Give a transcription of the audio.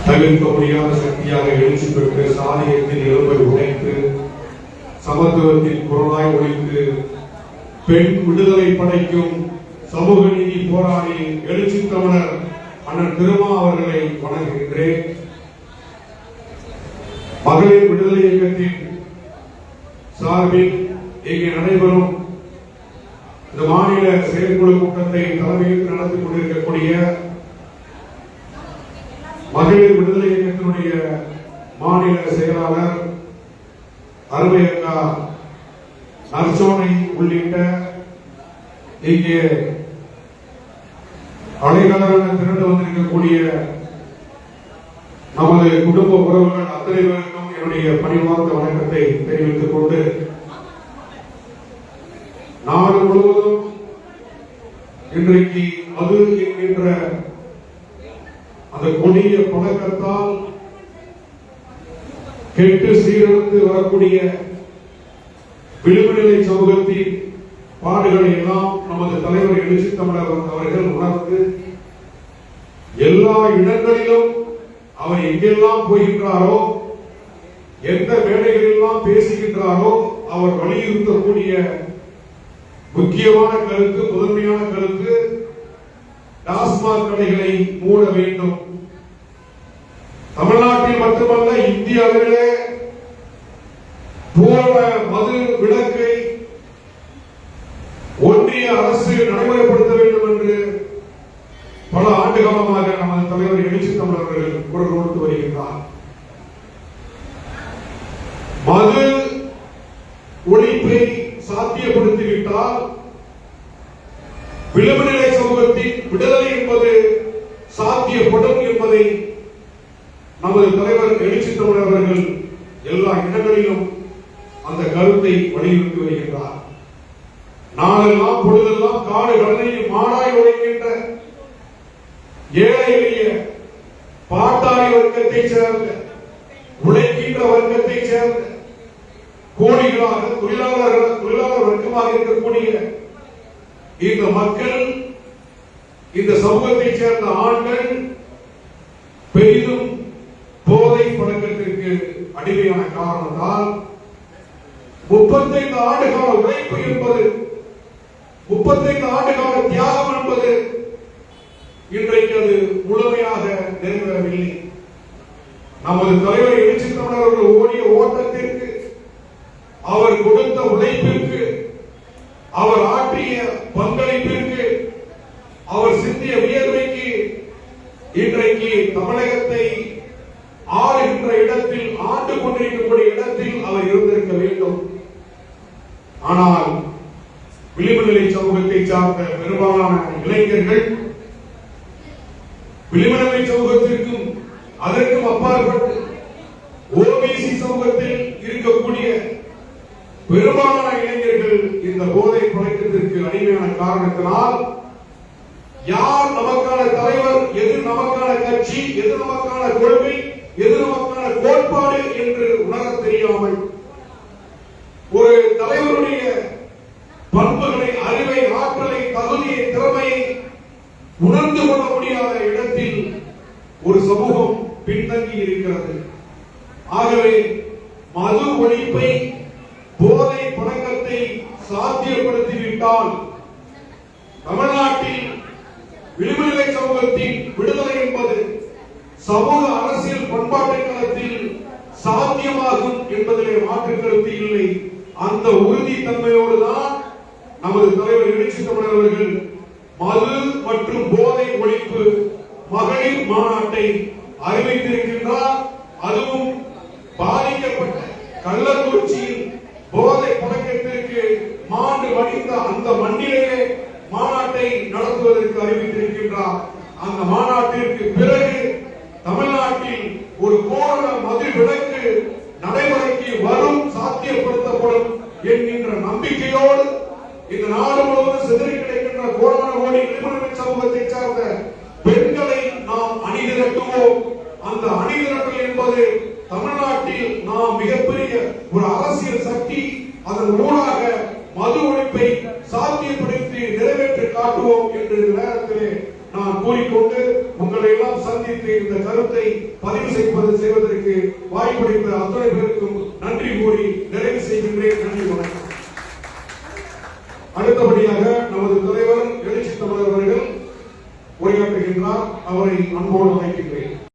தவிர்க்க முடியாத சக்தியாக எழுச்சி பெற்று சாதியத்தின் இழப்பை உடைத்து சமத்துவத்தின் குரலாய் ஒழித்து பெண் விடுதலை படைக்கும் சமூக நீதி போராளி எழுச்சி தமிழர் அண்ணன் திருமா அவர்களை வணங்குகின்றேன். மகளிர் விடுதலை இயக்கத்தின் சார்பில் இங்கே நடைபெறும் இந்த மாநில செயற்குழு கூட்டத்தை தலைமையில் நடத்தி கொண்டிருக்கக்கூடிய மகளிர் விடுதலை இயக்கத்தினுடைய மாநில செயலாளர் அருமையக்கா நர்சோனை உள்ளிட்ட இங்கே அலைகடலான திரண்டு வந்திருக்கக்கூடிய நமது குடும்ப உறவுகள் அத்தனை பேருக்கும் என்னுடைய பணிவார்ந்த வணக்கத்தை தெரிவித்துக் கொண்டு, நாடு முழுவதும் இன்றைக்கு மது என்கின்ற அந்த கொடிய பழக்கத்தால் கெட்டு சீரழிந்து வரக்கூடிய விளிம்புநிலை சமூகத்தின் பாடுகளை எல்லாம் நமது தலைவர் எழுச்சி தமிழர் அவர்கள் உணர்ந்து எல்லா இடங்களிலும் அவர் எங்கெல்லாம் போகின்றாரோ, எந்த வேலைகளெல்லாம் பேசுகின்றாரோ, அவர் வலியுறுத்தக்கூடிய முக்கியமான கருத்து, முதன்மையான கருத்து, டாஸ்மாக் கடைகளை மூட வேண்டும். தமிழ்நாட்டில் மட்டுமல்ல, இந்திய அளவிலே பூரண மது விலக்கை ஒன்றிய அரசு நடைமுறைப்படுத்த வேண்டும் என்று பல ஆண்டு காலமாக நமது தலைவர் எழுச்சி தமிழர்கள் குரல் கொடுத்து வருகின்றார். மது ஒழிப்பை சாத்தியப்படுத்திவிட்டால் விளிம்புநிலை சமூகத்தின் விடுதலை என்பது சாத்தியப்படும் என்பதை நமது தலைவர் எழுச்சி தமிழர்கள் எல்லா இடங்களிலும் அந்த கருத்தை வலியுறுத்தி வருகின்றார். நாளெல்லாம் பொழுதெல்லாம் காடு கடலையும் மாடாய் உழைக்கின்ற ஏழை எளிய பாட்டாளி வர்க்கத்தை சேர்ந்த உழைக்கின்ற வர்க்கத்தை சேர்ந்த கோடிகளாக தொழிலாளர் வர்க்கமாக இருக்கக்கூடிய இந்த மக்கள், இந்த சமூகத்தை சேர்ந்த ஆண்கள் பெரிதும் போதை பழக்கத்திற்கு அடிமையான காரணத்தால் 35 ஆண்டுகால உழைப்பு என்பது, 35 ஆண்டுகால தியாகம் என்பது இன்றைக்கு அது முழுமையாக நிறைவேறவில்லை. நமது தலைவர் எழுச்சி தமிழர்கள் ஓடிய ஓட்டத்திற்கு, அவர் கொடுத்த உழைப்பிற்கு, அவர் ஆற்றிய பங்களிப்பிற்கு, அவர் சிந்திய வியர்வைக்கு இன்றைக்கு தமிழகத்தை ஆளுகின்ற இடத்தில், ஆண்டு கொண்டிருக்கக்கூடிய இடத்தில் அவர் இருந்திருக்க வேண்டும். ஆனால் விளிம்புநிலை சமூகத்தை சார்ந்த பெரும்பாலான இளைஞர்கள் விளிம்புநிலை சமூகத்திற்கும் அதற்கும் அப்பாற்பட்டு ஓபிசி சமூகத்தில் இருக்கக்கூடிய பெரும்பாலான இளைஞர்கள் இந்த போதை பழக்கத்திற்கு அடிமையான காரணத்தினால் யார் நமக்கான தலைவர், எது நமக்கான கட்சி, எது நமக்கான கொள்கை, எது நமக்கான கோட்பாடு என்று உணர தெரியாமல் ஒரு தலைவருடைய பண்புகளை, அறிவை, ஆற்றலை, தகுதியை, திறமையை உணர்ந்து கொள்ள முடியாத இடத்தில் ஒரு சமூகம் பின்தங்கி இருக்கிறது. ஆகவே மது ஒழிப்பை, போதை பழக்கத்தை சாத்தியப்படுத்திவிட்டால் தமிழ்நாட்டில் விளிம்புநிலை சமூகத்தின் விடுதலை என்பது சமூக அரசியல் பண்பாட்டு களத்தில் சாத்தியமாகும் என்பதிலே மாற்று கருத்து இல்லை. அந்த உறுதித்தன்மையோடு தான் நமது தலைவர் எழுச்சி தமிழர்கள் மது மற்றும் போதை ஒழிப்பு மகளிர் மாநாட்டை அறிவித்திருக்கின்றார். அதுவும் பாதிக்கப்பட்ட கள்ளக்குறிச்சியில் போதை பழக்கத்திற்கு மாண்டு வடிந்த அந்த மண்ணிலேயே மாநாட்டை நடத்துவதற்கு அறிவித்திருக்கின்றார். அந்த மாநாட்டிற்கு பிறகு தமிழ்நாட்டில் ஒரு பூரண மது விலக்கு நடைமுறைக்கு வரும், சாத்தியப்படுத்தப்படும் என்கின்ற நம்பிக்கையோடு இந்த நாடு முழுவதும் சிதறி கிடைக்கின்ற கோடான கோடி விளிம்புநிலை சமூகத்தை சார்ந்த பெண்களை நாம் அணிதிரட்டுவோம். அந்த அணிதிரட்டல் என்பது தமிழ்நாட்டில் நாம் மிகப்பெரிய ஒரு அரசியல் சக்தி, அதன் ஊடாக மது ஒழிப்பை சாத்தியப்படுத்தி நிறைவேற்றி காட்டுவோம் என்று நேரத்திலே நான் கூறிக்கொண்டு உங்களை எல்லாம் சந்தித்து இந்த கருத்தை பதிவு செய்வதற்கு வாய்ப்பளித்த அத்தனை பேருக்கும் நன்றி கூறி நிறைவு செய்கின்றேன். நன்றி, வணக்கம். அடுத்தபடியாக நமது தலைவர் எழுச்சி தமிழர் அவர்கள் உரையாற்றுகின்றார். அவரை அன்போடு அழைக்கின்றேன்.